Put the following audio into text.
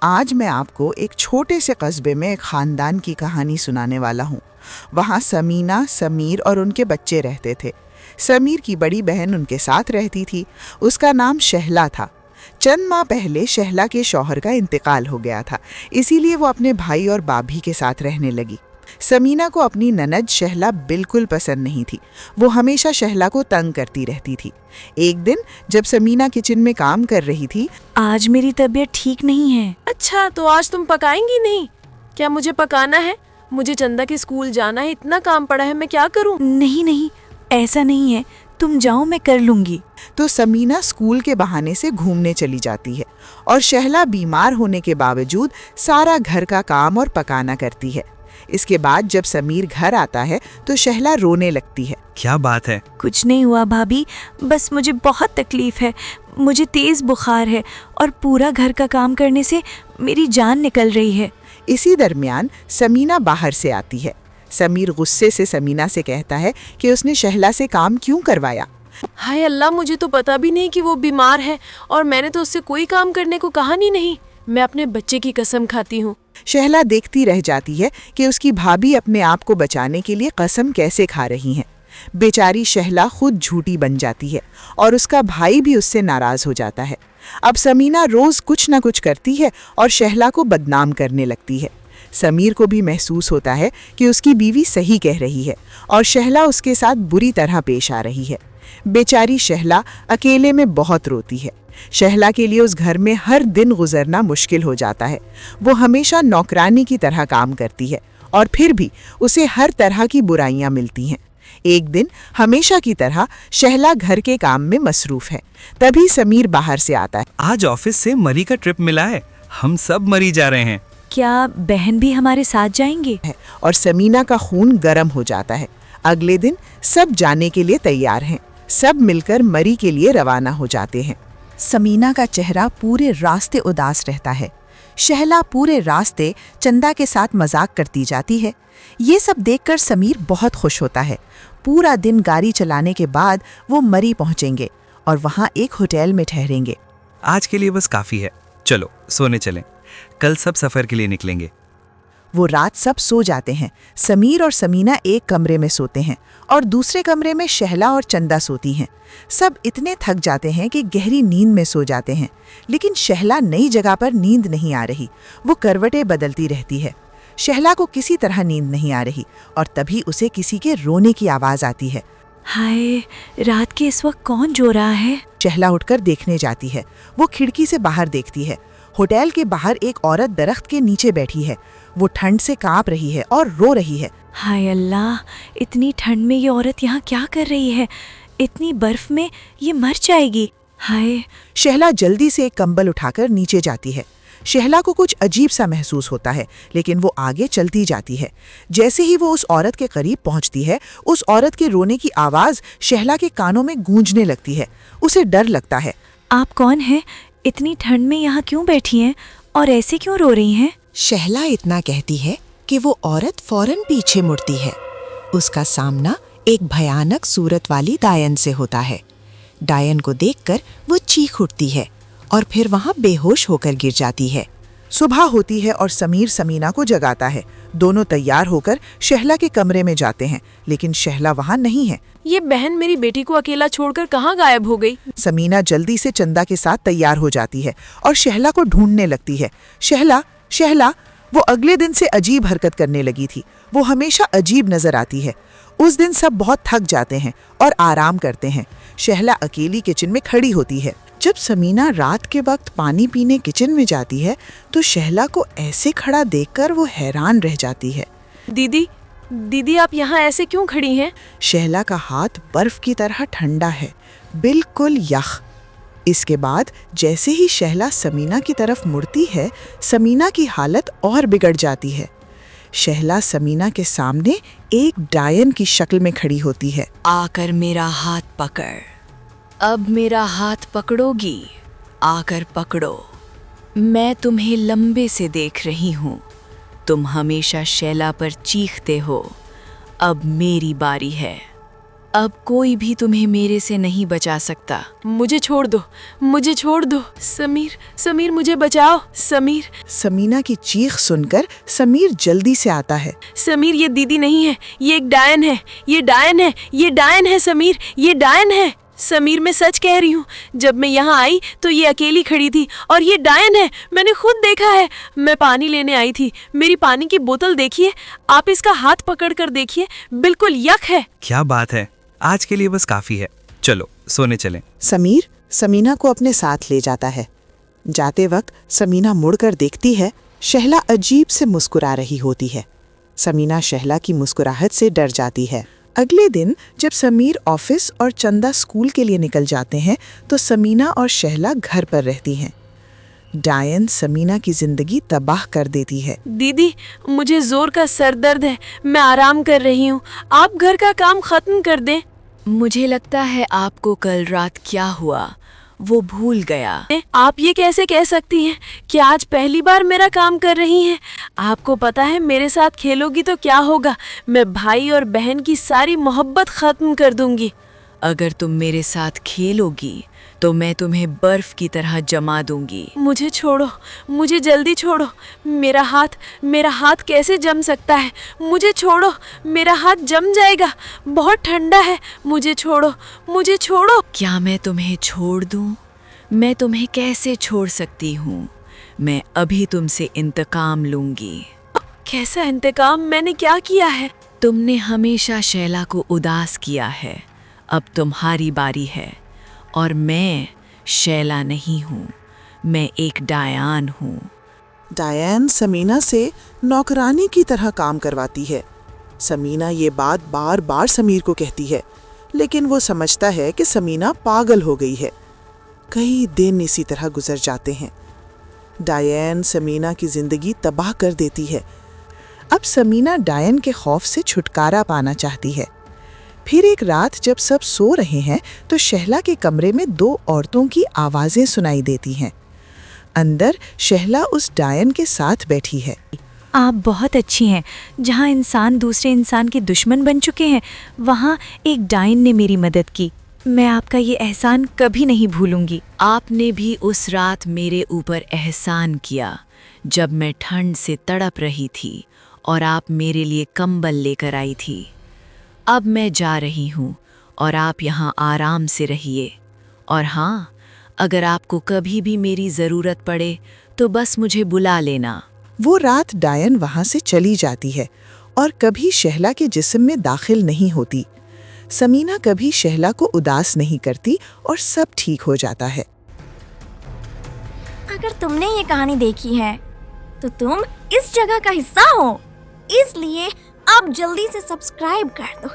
आज मैं आपको एक छोटे से कस्बे में एक खानदान की कहानी सुनाने वाला हूँ। वहाँ समीना, समीर और उनके बच्चे रहते थे। समीर की बड़ी बहन उनके साथ रहती थी। उसका नाम शहला था। चंद माह पहले शहला के शौहर का इंतकाल हो गया था, इसीलिए वो अपने भाई और भाभी के साथ रहने लगी। समीना को अपनी ननद शहला बिल्कुल पसंद नहीं थी। वो हमेशा शहला को तंग करती रहती थी। एक दिन जब समीना किचन में काम कर रही थी, आज मेरी तबीयत ठीक नहीं है। अच्छा, तो आज तुम पकाएंगी नहीं? क्या मुझे पकाना है? मुझे चंदा के स्कूल जाना है, इतना काम पड़ा है, मैं क्या करूं? नहीं नहीं, ऐसा नहीं है, तुम जाओ, मैं कर लूंगी। तो समीना स्कूल के बहाने से घूमने चली जाती है और शहला बीमार होने के बावजूद सारा घर का काम और पकाना करती है। इसके बाद जब समीर घर आता है तो शहला रोने लगती है। क्या बात है? कुछ नहीं हुआ भाभी, बस मुझे बहुत तकलीफ है। मुझे तेज बुखार है और पूरा घर का काम करने से मेरी जान निकल रही है। इसी दरमियान समीना बाहर से आती है। समीर गुस्से से समीना से कहता है कि उसने शहला से काम क्यों करवाया। हाय अल्लाह, मुझे तो पता भी नहीं कि वो बीमार है और मैंने तो उससे कोई काम करने को कहा नहीं। मैं अपने बच्चे की कसम खाती हूँ। शहला देखती रह जाती है कि उसकी भाभी अपने आप को बचाने के लिए कसम कैसे खा रही हैं। बेचारी शहला खुद झूठी बन जाती है और उसका भाई भी उससे नाराज हो जाता है। अब समीना रोज कुछ न कुछ करती है और शहला को बदनाम करने लगती है। समीर को भी महसूस होता है कि उसकी बीवी सही कह रही है और शहला उसके साथ बुरी तरह पेश आ रही है। बेचारी शहला अकेले में बहुत रोती है। शहला के लिए उस घर में हर दिन गुजरना मुश्किल हो जाता है। वो हमेशा नौकरानी की तरह काम करती है और फिर भी उसे हर तरह की बुराइयां मिलती हैं। एक दिन हमेशा की तरह शहला घर के काम में मसरूफ है। तभी समीर बाहर से आता है। आज ऑफिस से मरी का ट्रिप मिला है, हम सब मरी जा रहे हैं। क्या बहन भी हमारे साथ जाएंगे? और समीना का खून गर्म हो जाता है। अगले दिन सब जाने के लिए तैयार हैं। सब मिलकर मरी के लिए रवाना हो जाते हैं। समीना का चेहरा पूरे रास्ते उदास रहता है। शहला पूरे रास्ते चंदा के साथ मजाक करती जाती है। ये सब देखकर समीर बहुत खुश होता है। पूरा दिन गाड़ी चलाने के बाद वो मरी पहुंचेंगे और वहां एक होटल में ठहरेंगे। आज के लिए बस काफी है, चलो सोने चलें, कल सब सफर के लिए निकलेंगे। वो रात सब सो जाते हैं। समीर और समीना एक कमरे में सोते हैं और दूसरे कमरे में शहला और चंदा सोती हैं। सब इतने थक जाते हैं कि गहरी नींद में सो जाते हैं, लेकिन शहला नई जगह पर नींद नहीं आ रही। वो करवटें बदलती रहती है। शहला को किसी तरह नींद नहीं आ रही और तभी उसे किसी के रोने की आवाज़ आती है। हाय, रात के इस वक्त कौन रो रहा है? शहला उठकर देखने जाती है। वो खिड़की से बाहर देखती है। होटल के बाहर एक औरत दरख्त के नीचे बैठी है। वो ठंड से कांप रही है और रो रही है। हाय अल्लाह, इतनी ठंड में ये औरत यहाँ क्या कर रही है? इतनी बर्फ में ये मर जाएगी। हाय। शहला जल्दी से एक कंबल उठाकर नीचे जाती है। शहला को कुछ अजीब सा महसूस होता है, लेकिन वो आगे चलती जाती है। जैसे ही वो उस औरत के करीब पहुंचती है, उस औरत के रोने की आवाज़ शहला के कानों में गूंजने लगती है। उसे डर लगता है। आप कौन हैं? इतनी ठंड में यहाँ क्यों बैठी हैं और ऐसे क्यों रो रही हैं? शहला इतना कहती है कि वो औरत फौरन पीछे मुड़ती है। उसका सामना एक भयानक सूरत वाली डायन से होता है। डायन को देखकर वो चीख उठती है और फिर वहां बेहोश होकर गिर जाती है। सुबह होती है और समीर समीना को जगाता है। दोनों तैयार होकर शहला के कमरे में जाते हैं, लेकिन शहला वहां नहीं है। ये बहन मेरी बेटी को अकेला छोड़कर कहाँ गायब हो गई? समीना जल्दी से चंदा के साथ तैयार हो जाती है और शहला को ढूंढने लगती है। शहला शहला वो अगले दिन से अजीब हरकत करने लगी थी। वो हमेशा अजीब नजर आती है। उस दिन सब बहुत थक जाते हैं और आराम करते हैं। शहला अकेली किचन में खड़ी होती है। जब समीना रात के वक्त पानी पीने किचन में जाती है तो शहला को ऐसे खड़ा देखकर वो हैरान रह जाती है। दीदी आप यहाँ ऐसे क्यों खड़ी हैं? शहला का हाथ बर्फ की तरह ठंडा है, बिल्कुल यख। इसके बाद जैसे ही शहला समीना की तरफ मुड़ती है, समीना की हालत और बिगड़ जाती है। शहला समीना के सामने एक डायन की शक्ल में खड़ी होती है। आकर मेरा हाथ पकड़, अब मेरा हाथ पकड़ोगी? आकर पकड़ो, मैं तुम्हें लंबे से देख रही हूँ। तुम हमेशा शैला पर चीखते हो, अब मेरी बारी है। अब कोई भी तुम्हें मेरे से नहीं बचा सकता। मुझे छोड़ दो, मुझे छोड़ दो। समीर, समीर मुझे बचाओ। समीर, समीना की चीख सुनकर समीर जल्दी से आता है। समीर ये दीदी नहीं है, ये एक डायन है, ये डायन है, ये डायन है समीर, ये डायन है। समीर मैं सच कह रही हूँ, जब मैं यहाँ आई तो ये अकेली खड़ी थी और ये डायन है, मैंने खुद देखा है। मैं पानी लेने आई थी, मेरी पानी की बोतल देखिए, आप इसका हाथ पकड़ कर देखिए, बिल्कुल यक है। क्या बात है, आज के लिए बस काफ़ी है। चलो सोने चलें। समीर समीना को अपने साथ ले जाता है। जाते वक्त समीना मुड़कर देखती है, शहला अजीब से मुस्कुरा रही होती है। समीना शहला की मुस्कुराहट से डर जाती है। अगले दिन जब समीर ऑफिस और चंदा स्कूल के लिए निकल जाते हैं तो समीना और शहला घर पर रहती हैं। डायन समीना की जिंदगी तबाह कर देती है। दीदी मुझे जोर का सर दर्द है, मैं आराम कर रही हूँ, आप घर का काम खत्म कर दें। मुझे लगता है आपको कल रात क्या हुआ वो भूल गया। आप ये कैसे कह सकती हैं कि आज पहली बार मेरा काम कर रही हैं? आपको पता है मेरे साथ खेलोगी तो क्या होगा, मैं भाई और बहन की सारी मोहब्बत खत्म कर दूंगी। अगर तुम मेरे साथ खेलोगी तो मैं तुम्हें बर्फ की तरह जमा दूंगी। मुझे छोड़ो, मुझे जल्दी छोड़ो। मेरा हाथ कैसे जम सकता है? मुझे छोड़ो, मेरा हाथ जम जाएगा, बहुत ठंडा है। मुझे छोड़ो, मुझे छोड़ो। क्या मैं तुम्हें छोड़ दूं? मैं तुम्हें कैसे छोड़ सकती हूँ? मैं अभी तुमसे इंतकाम लूंगी। कैसा इंतकाम? मैंने क्या किया है? तुमने हमेशा शैला को उदास किया है, अब तुम्हारी बारी है। और मैं शैला नहीं हूँ, मैं एक डायन हूँ। डायन समीना से नौकरानी की तरह काम करवाती है। समीना ये बात बार बार समीर को कहती है, लेकिन वो समझता है कि समीना पागल हो गई है। कई दिन इसी तरह गुजर जाते हैं। डायन समीना की जिंदगी तबाह कर देती है। अब समीना डायन के खौफ से छुटकारा पाना चाहती है। फिर एक रात जब सब सो रहे हैं तो शहला के कमरे में दो औरतों की आवाजें सुनाई देती हैं। अंदर शहला उस डायन के साथ बैठी है। आप बहुत अच्छी हैं। जहाँ इंसान दूसरे इंसान के दुश्मन बन चुके हैं, वहाँ एक डायन ने मेरी मदद की। मैं आपका ये एहसान कभी नहीं भूलूंगी। आपने भी उस रात मेरे ऊपर एहसान किया जब मैं ठंड से तड़प रही थी और आप मेरे लिए कंबल लेकर आई थी। अब मैं जा रही हूँ और आप यहाँ आराम से रहिए। और हाँ, अगर आपको कभी भी मेरी ज़रूरत पड़े तो बस मुझे बुला लेना। वो रात डायन वहां से चली जाती है और कभी शहला के जिस्म में दाखिल नहीं होती। समीना कभी शहला को उदास नहीं करती और सब ठीक हो जाता है। अगर तुमने ये कहानी देखी है तो तुम इस जगह का हिस्सा हो, इसलिए अब जल्दी से सब्सक्राइब कर दो।